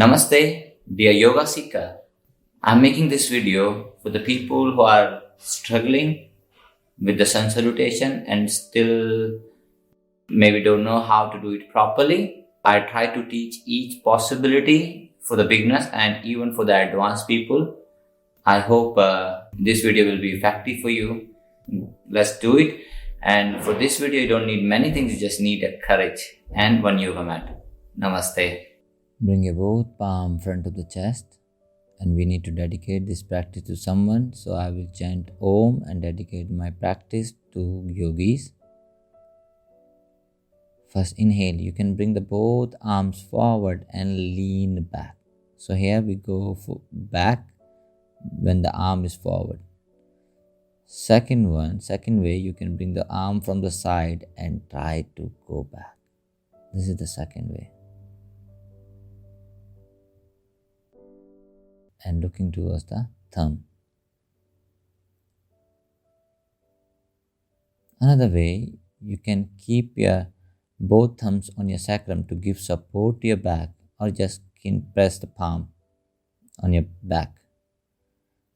Namaste, dear Yoga Seeker. I'm making this video for the people who are struggling with the Sun Salutation and still maybe don't know how to do it properly. I try to teach each possibility for the beginners and even for the advanced people. I hope this video will be effective for you. Let's do it. And for this video, you don't need many things. You just need a courage and one yoga mat. Namaste. Bring your both palm front of the chest, and we need to dedicate this practice to someone. So I will chant Om and dedicate my practice to yogis. First inhale, you can bring the both arms forward and lean back. So here we go back when the arm is forward. Second way, you can bring the arm from the side and try to go back. This is the second way. And looking towards the thumb. Another way, you can keep your both thumbs on your sacrum to give support to your back, or just can press the palm on your back.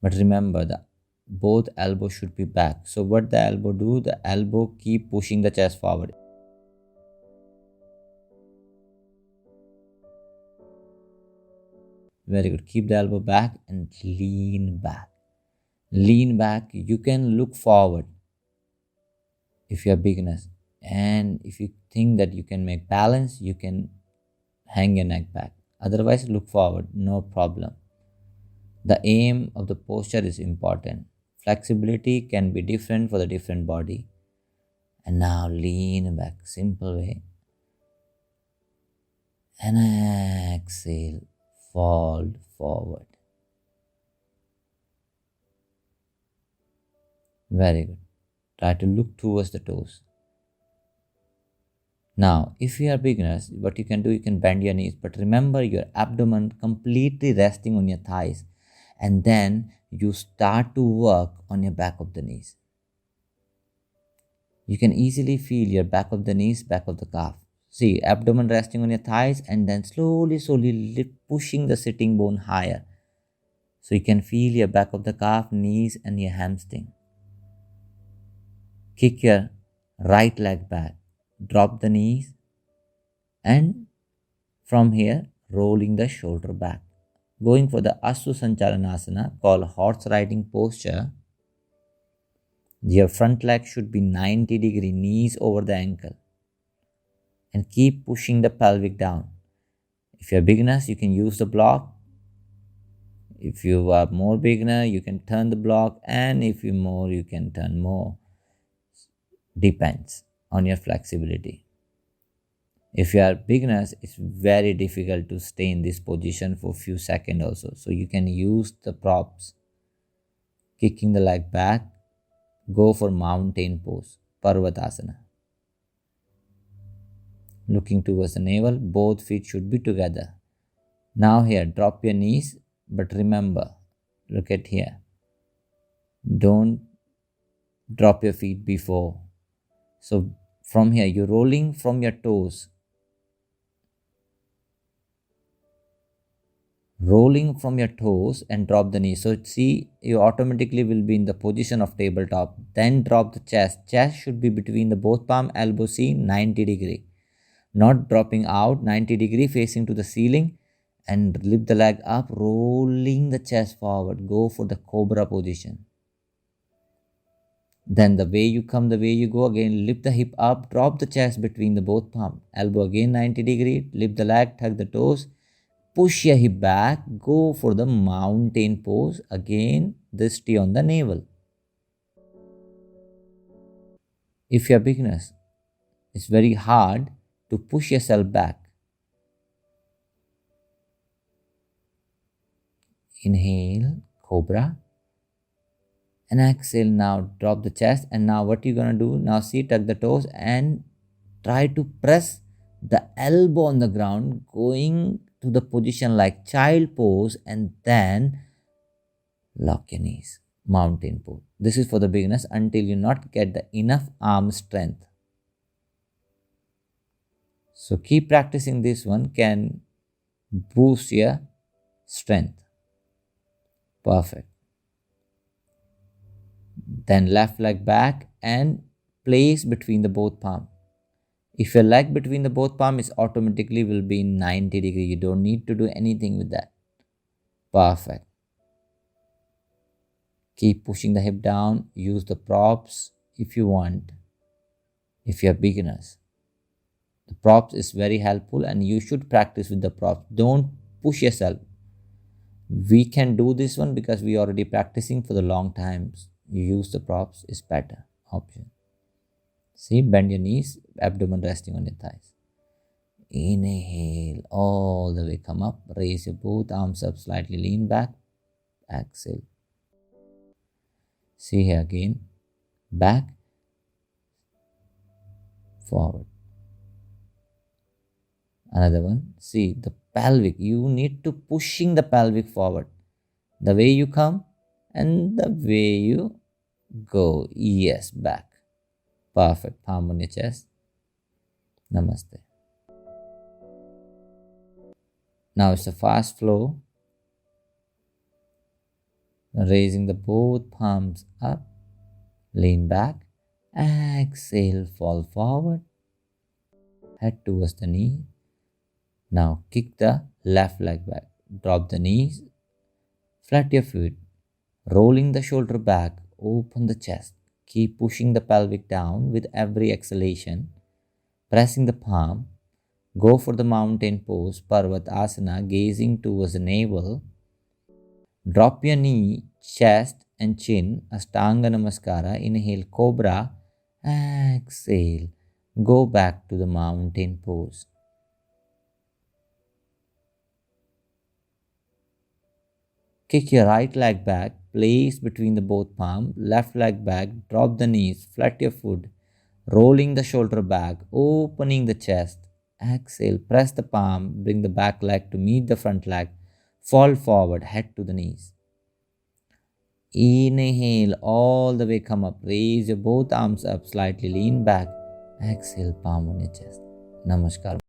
But remember, both elbows should be back. So what the elbow do? The elbow keep pushing the chest forward. Very good. Keep the elbow back and lean back. Lean back. You can look forward if you are beginners. And if you think that you can make balance, you can hang your neck back. Otherwise, look forward. No problem. The aim of the posture is important. Flexibility can be different for the different body. And now lean back. Simple way. And exhale. Fold forward. Very good. Try to look towards the toes. Now, if you are beginners, what you can do, you can bend your knees, but remember your abdomen completely resting on your thighs, and then you start to work on your back of the knees. You can easily feel your back of the knees, back of the calf. See, abdomen resting on your thighs, and then slowly pushing the sitting bone higher. So you can feel your back of the calf, knees, and your hamstring. Kick your right leg back. Drop the knees, and from here, rolling the shoulder back. Going for the Asu Sanchalanasana, called horse riding posture. Your front leg should be 90 degree, knees over the ankle. And keep pushing the pelvic down. If you're beginners, you can use the block. If you are more beginner, you can turn the block, and if you're more, you can turn more. Depends on your flexibility. If you are beginners, it's very difficult to stay in this position for a few seconds also. So you can use the props. Kicking the leg back, go for mountain pose, Parvatasana. Looking towards the navel, both feet should be together. Now here, drop your knees, but remember, look at here. Don't drop your feet before. So from here, you're rolling from your toes. Rolling from your toes and drop the knees. So see, you automatically will be in the position of tabletop. Then drop the chest. Chest should be between the both palm, elbow C, 90 degree. Not dropping out, 90 degree facing to the ceiling, and lift the leg up, rolling the chest forward. Go for the cobra position. Then the way you come, the way you go. Again, lift the hip up, drop the chest between the both palm. Elbow again 90 degree, lift the leg, tuck the toes, push your hip back, go for the mountain pose. Again, dristy on the navel. If you are beginners, it's very hard to push yourself back. Inhale, cobra. And exhale, now drop the chest. And now what you're going to do, now see, tuck the toes and try to press the elbow on the ground, going to the position like child pose, and then lock your knees, mountain pose. This is for the beginners until you not get the enough arm strength. So keep practicing this one. Can Boost your strength. Perfect. Then left leg back and place between the both palm. If your leg between the both palm is automatically will be in 90 degree. You don't need to do anything with that. Perfect. Keep pushing the hip down. Use the props if you want. If you are beginners, the props is very helpful and you should practice with the props. Don't push yourself. We can do this one because we already practicing for the long times. You use the props is better option. See, bend your knees, abdomen resting on your thighs. Inhale all the way, come up, raise your both arms up, slightly lean back, exhale. See here again, back, forward. Another one, see the pelvic, you need to pushing the pelvic forward. The way you come and the way you go. Yes, back. Perfect. Palm on your chest. Namaste. Now it's a fast flow. Raising the both palms up. Lean back. Exhale, fall forward. Head towards the knee. Now kick the left leg back. Drop the knees. Flat your feet. Rolling the shoulder back. Open the chest. Keep pushing the pelvic down with every exhalation. Pressing the palm. Go for the mountain pose, Parvatasana, gazing towards the navel. Drop your knee, chest and chin, Ashtanga Namaskara. Inhale, Cobra. Exhale. Go back to the mountain pose. Kick your right leg back, place between the both palms, left leg back, drop the knees, flat your foot, rolling the shoulder back, opening the chest. Exhale, press the palm, bring the back leg to meet the front leg, fall forward, head to the knees. Inhale, all the way come up, raise your both arms up, slightly lean back. Exhale, palm on your chest. Namaskar.